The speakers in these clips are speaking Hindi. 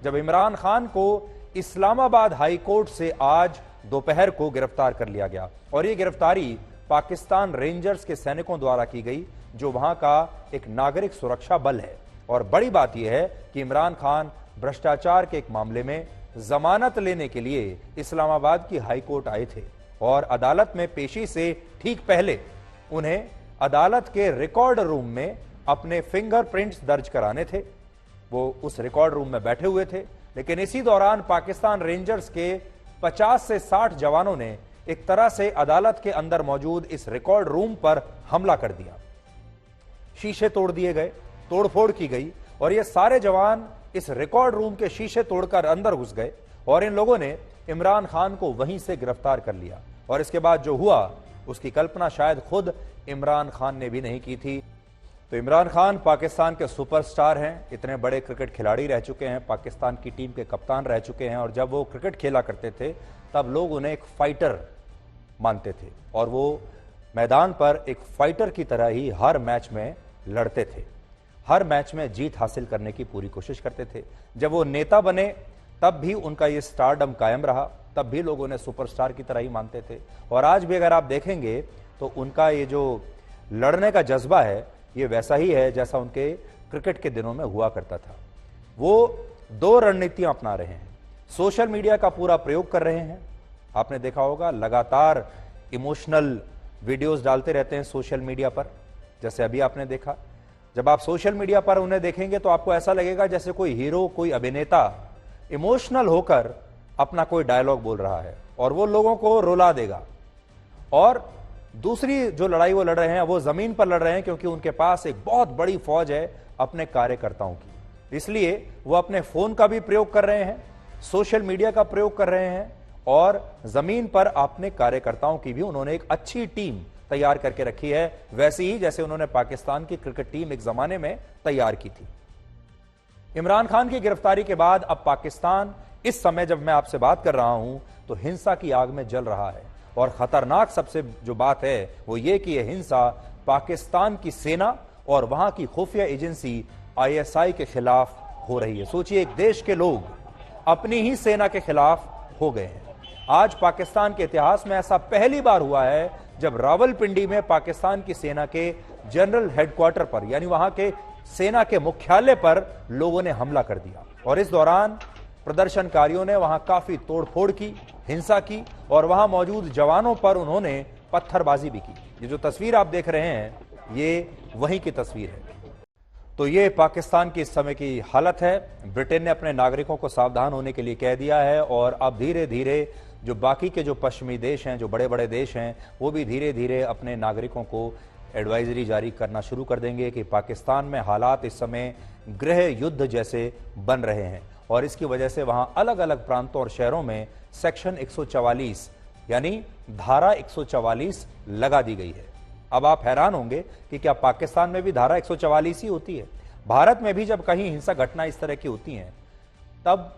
जब इमरान खान को इस्लामाबाद हाई कोर्ट से आज दोपहर को गिरफ्तार कर लिया गया। और यह गिरफ्तारी पाकिस्तान रेंजर्स के सैनिकों द्वारा की गई, जो वहां का एक नागरिक सुरक्षा बल है। और बड़ी बात यह है कि इमरान खान भ्रष्टाचार के एक मामले में जमानत लेने के लिए इस्लामाबाद की हाई कोर्ट आए थे और अदालत में पेशी से ठीक पहले उन्हें अदालत के रिकॉर्ड रूम में अपने फिंगरप्रिंट्स दर्ज कराने थे। वो उस रिकॉर्ड रूम में बैठे हुए थे, लेकिन इसी दौरान पाकिस्तान रेंजर्स के 50 से 60 जवानों ने एक तरह से अदालत के अंदर मौजूद इस रिकॉर्ड रूम पर हमला कर दिया। शीशे तोड़ दिए गए, तोड़फोड़ की गई और ये सारे जवान इस रिकॉर्ड रूम के शीशे तोड़कर अंदर घुस गए और इन लोगों ने इमरान खान को वहीं से गिरफ्तार कर लिया। और इसके बाद जो हुआ उसकी कल्पना शायद खुद इमरान खान ने भी नहीं की थी। तो इमरान खान पाकिस्तान के सुपरस्टार हैं, इतने बड़े क्रिकेट खिलाड़ी रह चुके हैं, पाकिस्तान की टीम के कप्तान रह चुके हैं और जब वो क्रिकेट खेला करते थे तब लोग उन्हें एक फाइटर मानते थे और वो मैदान पर एक फाइटर की तरह ही हर मैच में लड़ते थे, हर मैच में जीत हासिल करने की पूरी कोशिश करते थे। जब वो नेता बने तब भी उनका ये स्टारडम कायम रहा, तब भी लोग उन्हें सुपरस्टार की तरह ही मानते थे। और आज भी अगर आप देखेंगे तो उनका ये जो लड़ने का जज्बा है ये वैसा ही है जैसा उनके क्रिकेट के दिनों में हुआ करता था। वो दो रणनीतियां अपना रहे हैं, सोशल मीडिया का पूरा प्रयोग कर रहे हैं। आपने देखा होगा लगातार इमोशनल वीडियोस डालते रहते हैं सोशल मीडिया पर, जैसे अभी आपने देखा। जब आप सोशल मीडिया पर उन्हें देखेंगे तो आपको ऐसा लगेगा जैसे कोई हीरो, कोई अभिनेता इमोशनल होकर अपना कोई डायलॉग बोल रहा है और वो लोगों को रुला देगा। और दूसरी जो लड़ाई वो लड़ रहे हैं वो जमीन पर लड़ रहे हैं, क्योंकि उनके पास एक बहुत बड़ी फौज है अपने कार्यकर्ताओं की। इसलिए वो अपने फोन का भी प्रयोग कर रहे हैं, सोशल मीडिया का प्रयोग कर रहे हैं और जमीन पर अपने कार्यकर्ताओं की भी उन्होंने एक अच्छी टीम तैयार करके रखी है, वैसी ही जैसे उन्होंने पाकिस्तान की क्रिकेट टीम एक जमाने में तैयार की थी। इमरान खान की गिरफ्तारी के बाद अब पाकिस्तान इस समय जब मैं आपसे बात कर रहा हूं तो हिंसा की आग में जल रहा है। और खतरनाक सबसे जो बात है वो ये कि यह हिंसा पाकिस्तान की सेना और वहां की खुफिया एजेंसी ISI के खिलाफ हो रही है। सोचिए, एक देश के लोग अपनी ही सेना के खिलाफ हो गए हैं। आज पाकिस्तान के इतिहास में ऐसा पहली बार हुआ है जब रावलपिंडी में पाकिस्तान की सेना के जनरल हेडक्वार्टर पर, यानी वहां के सेना के मुख्यालय पर लोगों ने हमला कर दिया। और इस दौरान प्रदर्शनकारियों ने वहां काफी तोड़फोड़ की, हिंसा की और वहां मौजूद जवानों पर उन्होंने पत्थरबाजी भी की। ये जो तस्वीर आप देख रहे हैं ये वहीं की तस्वीर है। तो ये पाकिस्तान की इस समय की हालत है। ब्रिटेन ने अपने नागरिकों को सावधान होने के लिए कह दिया है और अब धीरे धीरे जो बाकी के जो पश्चिमी देश हैं, जो बड़े बड़े देश हैं, वो भी धीरे धीरे अपने नागरिकों को एडवाइजरी जारी करना शुरू कर देंगे कि पाकिस्तान में हालात इस समय गृह युद्ध जैसे बन रहे हैं और इसकी वजह से वहां अलग अलग प्रांतों और शहरों में सेक्शन 144 यानी धारा 144 लगा दी गई है। अब आप हैरान होंगे कि क्या पाकिस्तान में भी धारा 144 ही होती है? भारत में भी जब कहीं हिंसक घटना इस तरह की होती हैं तब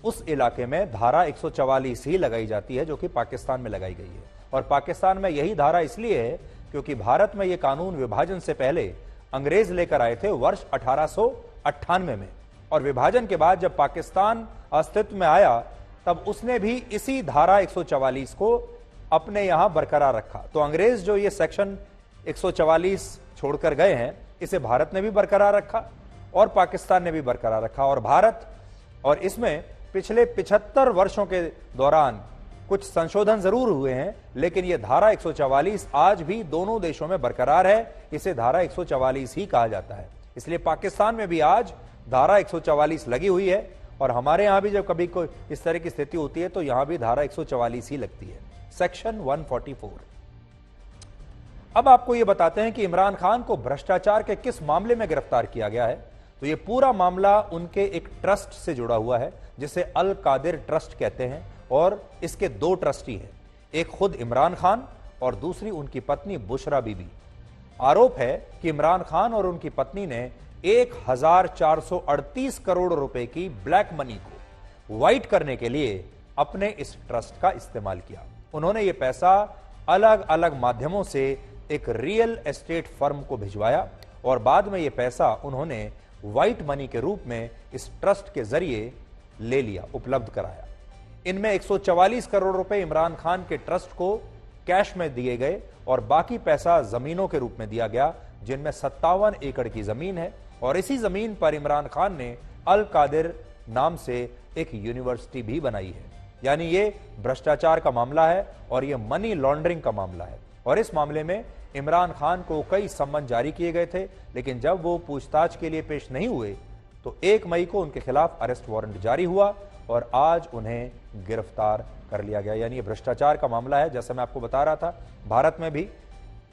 उस इलाके में धारा 144 ही लगाई जाती है, जो कि पाकिस्तान में लगाई गई है। और पाकिस्तान में यही धारा इसलिए है क्योंकि भारत में यह कानून विभाजन से पहले अंग्रेज लेकर आए थे वर्ष 1898 में, और विभाजन के बाद जब पाकिस्तान अस्तित्व में आया तब उसने भी इसी धारा 144 को अपने यहां बरकरार रखा। तो अंग्रेज जो ये सेक्शन 144 छोड़कर गए हैं, इसे भारत ने भी बरकरार रखा और पाकिस्तान ने भी बरकरार रखा। और भारत और इसमें पिछले 75 वर्षों के दौरान कुछ संशोधन जरूर हुए हैं, लेकिन यह धारा 144 आज भी दोनों देशों में बरकरार है। इसे धारा 144 ही कहा जाता है। इसलिए पाकिस्तान में भी आज धारा 144 लगी हुई है और हमारे यहां भी जब कभी कोई इस तरह की स्थिति होती है तो यहां भी धारा 144 ही लगती है, सेक्शन 144। अब आपको यह बताते हैं कि इमरान खान को भ्रष्टाचार के किस मामले में गिरफ्तार किया गया है। तो यह पूरा मामला उनके एक ट्रस्ट से जुड़ा हुआ है जिसे अल कादिर ट्रस्ट कहते हैं और इसके दो ट्रस्टी हैं, एक खुद इमरान खान और दूसरी उनकी पत्नी बुशरा बीबी। आरोप है कि इमरान खान और उनकी पत्नी ने 1438 करोड़ रुपए की ब्लैक मनी को व्हाइट करने के लिए अपने इस ट्रस्ट का इस्तेमाल किया। उन्होंने यह पैसा अलग अलग माध्यमों से एक रियल एस्टेट फर्म को भिजवाया और बाद में यह पैसा उन्होंने व्हाइट मनी के रूप में इस ट्रस्ट के जरिए ले लिया, उपलब्ध कराया। इनमें 144 करोड़ रुपए इमरान खान के ट्रस्ट को कैश में दिए गए और बाकी पैसा जमीनों के रूप में दिया गया, जिनमें 57 एकड़ की जमीन है। और इसी जमीन पर इमरान खान ने अल कादिर नाम से एक यूनिवर्सिटी भी बनाई है। यानी ये भ्रष्टाचार का मामला है और ये मनी लॉन्ड्रिंग का मामला है। और इस मामले में इमरान खान को कई सम्मन जारी किए गए थे, लेकिन जब वो पूछताछ के लिए पेश नहीं हुए तो 1 मई को उनके खिलाफ अरेस्ट वारंट जारी हुआ और आज उन्हें गिरफ्तार कर लिया गया। यानी ये भ्रष्टाचार का मामला है। जैसे मैं आपको बता रहा था, भारत में भी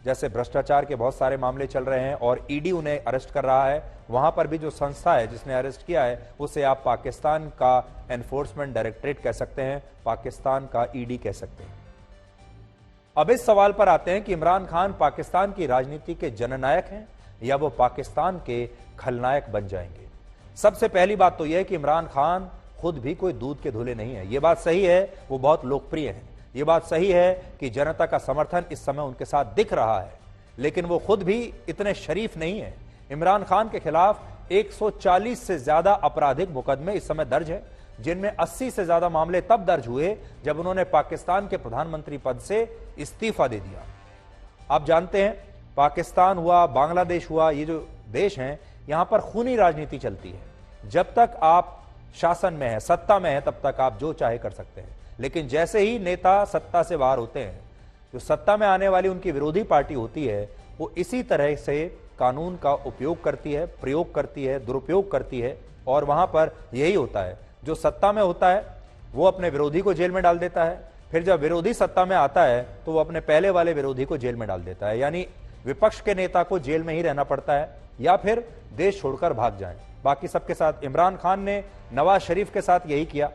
जैसे भ्रष्टाचार के बहुत सारे मामले चल रहे हैं और ईडी उन्हें अरेस्ट कर रहा है, वहां पर भी जो संस्था है जिसने अरेस्ट किया है उसे आप पाकिस्तान का एनफोर्समेंट डायरेक्टरेट कह सकते हैं, पाकिस्तान का ईडी कह सकते हैं। अब इस सवाल पर आते हैं कि इमरान खान पाकिस्तान की राजनीति के जननायक हैं या वो पाकिस्तान के खलनायक बन जाएंगे। सबसे पहली बात तो यह है कि इमरान खान खुद भी कोई दूध के धुले नहीं है। यह बात सही है, वो बहुत लोकप्रिय है। यह बात सही है कि जनता का समर्थन इस समय उनके साथ दिख रहा है, लेकिन वो खुद भी इतने शरीफ नहीं है। इमरान खान के खिलाफ 140 से ज्यादा आपराधिक मुकदमे इस समय दर्ज है, जिनमें 80 से ज्यादा मामले तब दर्ज हुए जब उन्होंने पाकिस्तान के प्रधानमंत्री पद से इस्तीफा दे दिया। आप जानते हैं, पाकिस्तान हुआ, बांग्लादेश हुआ, ये जो देश हैं, यहां पर खूनी राजनीति चलती है। जब तक आप शासन में है, सत्ता में है, तब तक आप जो चाहे कर सकते हैं। लेकिन जैसे ही नेता सत्ता से बाहर होते हैं, जो सत्ता में आने वाली उनकी विरोधी पार्टी होती है, वो इसी तरह से कानून का उपयोग करती है, प्रयोग करती है, दुरुपयोग करती है। और वहां पर यही होता है, जो सत्ता में होता है वो अपने विरोधी को जेल में डाल देता है, फिर जब विरोधी सत्ता में आता है तो वो अपने पहले वाले विरोधी को जेल में डाल देता है। यानी विपक्ष के नेता को जेल में ही रहना पड़ता है या फिर देश छोड़कर भाग जाएं। बाकी सबके साथ इमरान खान ने नवाज शरीफ के साथ यही किया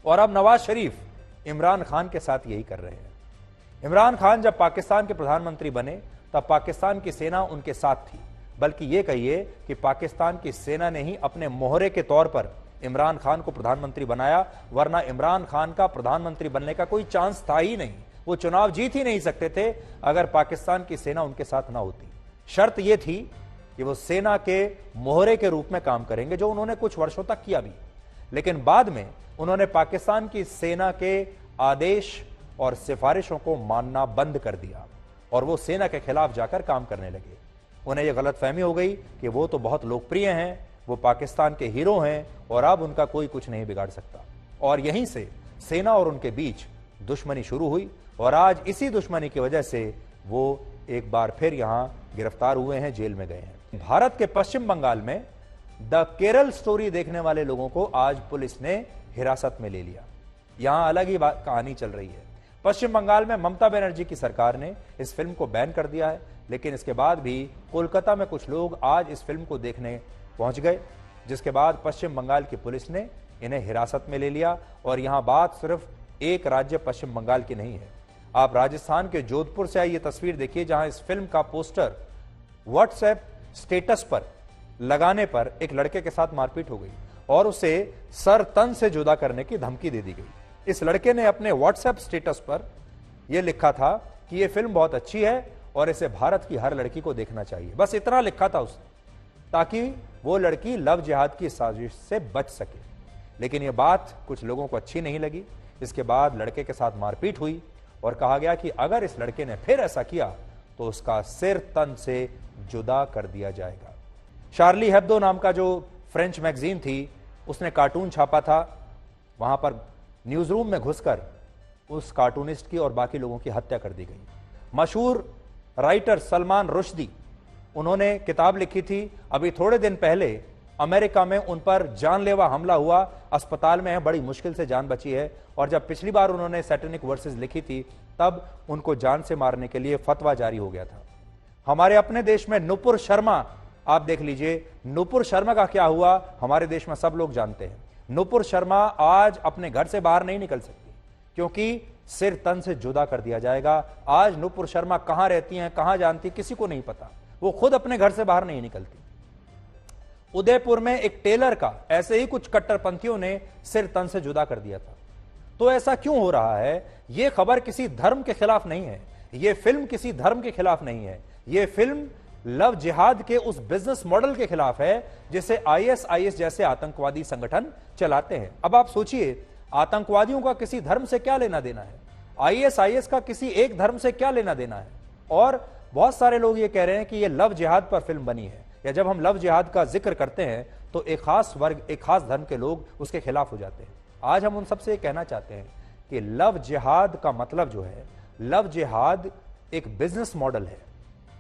और अब नवाज शरीफ इमरान खान के साथ यही कर रहे हैं। इमरान खान जब पाकिस्तान के प्रधानमंत्री बने तब पाकिस्तान की सेना उनके साथ थी, बल्कि यह कहिए कि पाकिस्तान की सेना ने ही अपने मोहरे के तौर पर इमरान खान को प्रधानमंत्री बनाया, वरना इमरान खान का प्रधानमंत्री बनने का कोई चांस था ही नहीं। वो चुनाव जीत ही नहीं सकते थे अगर पाकिस्तान की सेना उनके साथ ना होती। शर्त यह थी कि वो सेना के मोहरे के रूप में काम करेंगे, जो उन्होंने कुछ वर्षों तक किया भी। लेकिन बाद में उन्होंने पाकिस्तान की सेना के आदेश और सिफारिशों को मानना बंद कर दिया और वो सेना के खिलाफ जाकर काम करने लगे। उन्हें यह गलतफहमी हो गई कि वो तो बहुत लोकप्रिय हैं, वो पाकिस्तान के हीरो हैं और अब उनका कोई कुछ नहीं बिगाड़ सकता। और यहीं से सेना और उनके बीच दुश्मनी शुरू हुई और आज इसी दुश्मनी की वजह से वो एक बार फिर यहां गिरफ्तार हुए हैं, जेल में गए हैं। भारत के पश्चिम बंगाल में द केरल स्टोरी देखने वाले लोगों को आज पुलिस ने हिरासत में ले लिया। यहां अलग ही कहानी चल रही है। पश्चिम बंगाल में ममता बनर्जी की सरकार ने इस फिल्म को बैन कर दिया है, लेकिन इसके बाद भी कोलकाता में कुछ लोग आज इस फिल्म को देखने पहुंच गए, जिसके बाद पश्चिम बंगाल की पुलिस ने इन्हें हिरासत में ले लिया। और यहां बात सिर्फ एक राज्य पश्चिम बंगाल की नहीं है। आप राजस्थान के जोधपुर से आई ये तस्वीर देखिए, जहां इस फिल्म का पोस्टर व्हाट्सएप स्टेटस पर लगाने पर एक लड़के के साथ मारपीट हो गई और उसे सर तन से जुदा करने की धमकी दे दी गई। इस लड़के ने अपने व्हाट्सएप स्टेटस पर यह लिखा था कि यह फिल्म बहुत अच्छी है और इसे भारत की हर लड़की को देखना चाहिए। बस इतना लिखा था उसने, ताकि वो लड़की लव जिहाद की साजिश से बच सके। लेकिन यह बात कुछ लोगों को अच्छी नहीं लगी। इसके बाद लड़के के साथ मारपीट हुई और कहा गया कि अगर इस लड़के ने फिर ऐसा किया तो उसका सिर तन से जुदा कर दिया जाएगा। शार्ली हेब्दो नाम का जो फ्रेंच मैगजीन थी, उसने कार्टून छापा था। वहां पर न्यूज रूम में घुसकर उस कार्टूनिस्ट की और बाकी लोगों की हत्या कर दी गई। मशहूर राइटर सलमान रुश्दी, उन्होंने किताब लिखी थी। अभी थोड़े दिन पहले अमेरिका में उन पर जानलेवा हमला हुआ, अस्पताल में है, बड़ी मुश्किल से जान बची है। और जब पिछली बार उन्होंने सैटेनिक वर्सेस लिखी थी, तब उनको जान से मारने के लिए फतवा जारी हो गया था। हमारे अपने देश में नुपुर शर्मा, आप देख लीजिए नुपुर शर्मा का क्या हुआ, हमारे देश में सब लोग जानते हैं। नुपुर शर्मा आज अपने घर से बाहर नहीं निकल सकती क्योंकि सिर तन से जुदा कर दिया जाएगा। आज नुपुर शर्मा कहां रहती हैं, कहां जानती, किसी को नहीं पता। वो खुद अपने घर से बाहर नहीं निकलती। उदयपुर में एक टेलर का ऐसे ही कुछ कट्टरपंथियों ने सिर तन से जुदा कर दिया था। तो ऐसा क्यों हो रहा है? यह खबर किसी धर्म के खिलाफ नहीं है, यह फिल्म किसी धर्म के खिलाफ नहीं है, यह फिल्म लव जिहाद के उस बिजनेस मॉडल के खिलाफ है जिसे आईएसआईएस जैसे आतंकवादी संगठन चलाते हैं। अब आप सोचिए, आतंकवादियों का किसी धर्म से क्या लेना देना है, आईएसआईएस का किसी एक धर्म से क्या लेना देना है। और बहुत सारे लोग ये कह रहे हैं कि ये लव जिहाद पर फिल्म बनी है, या जब हम लव जिहाद का जिक्र करते हैं तो एक खास वर्ग, एक खास धर्म के लोग उसके खिलाफ हो जाते हैं। आज हम उन सबसे कहना चाहते हैं कि लव जिहाद का मतलब जो है, लव जिहाद एक बिजनेस मॉडल है।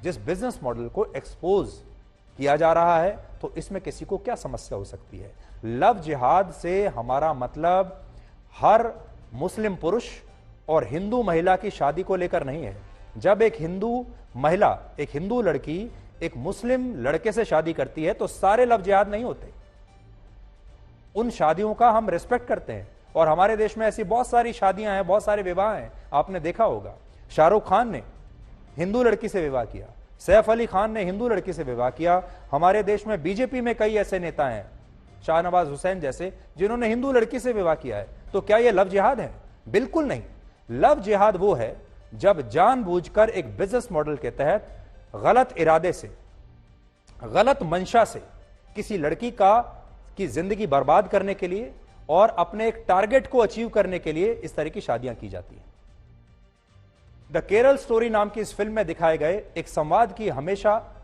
जिस बिजनेस मॉडल को एक्सपोज किया जा रहा है तो इसमें किसी को क्या समस्या हो सकती है। लव जिहाद से हमारा मतलब हर मुस्लिम पुरुष और हिंदू महिला की शादी को लेकर नहीं है। जब एक हिंदू महिला, एक हिंदू लड़की एक मुस्लिम लड़के से शादी करती है तो सारे लव जिहाद नहीं होते। उन शादियों का हम रिस्पेक्ट करते हैं और हमारे देश में ऐसी बहुत सारी शादियां हैं, बहुत सारे विवाह हैं। आपने देखा होगा, शाहरुख खान ने हिंदू लड़की से विवाह किया, सैफ अली खान ने हिंदू लड़की से विवाह किया। हमारे देश में बीजेपी में कई ऐसे नेता हैं, शाहनवाज हुसैन जैसे, जिन्होंने हिंदू लड़की से विवाह किया है। तो क्या यह लव जिहाद है? बिल्कुल नहीं। लव जिहाद वो है जब जानबूझकर एक बिजनेस मॉडल के तहत गलत इरादे से, गलत मंशा से किसी लड़की की जिंदगी बर्बाद करने के लिए और अपने एक टारगेट को अचीव करने के लिए इस तरह की शादियां की जाती हैं। द केरल स्टोरी नाम की इस फिल्म में दिखाए गए एक संवाद की हमेशा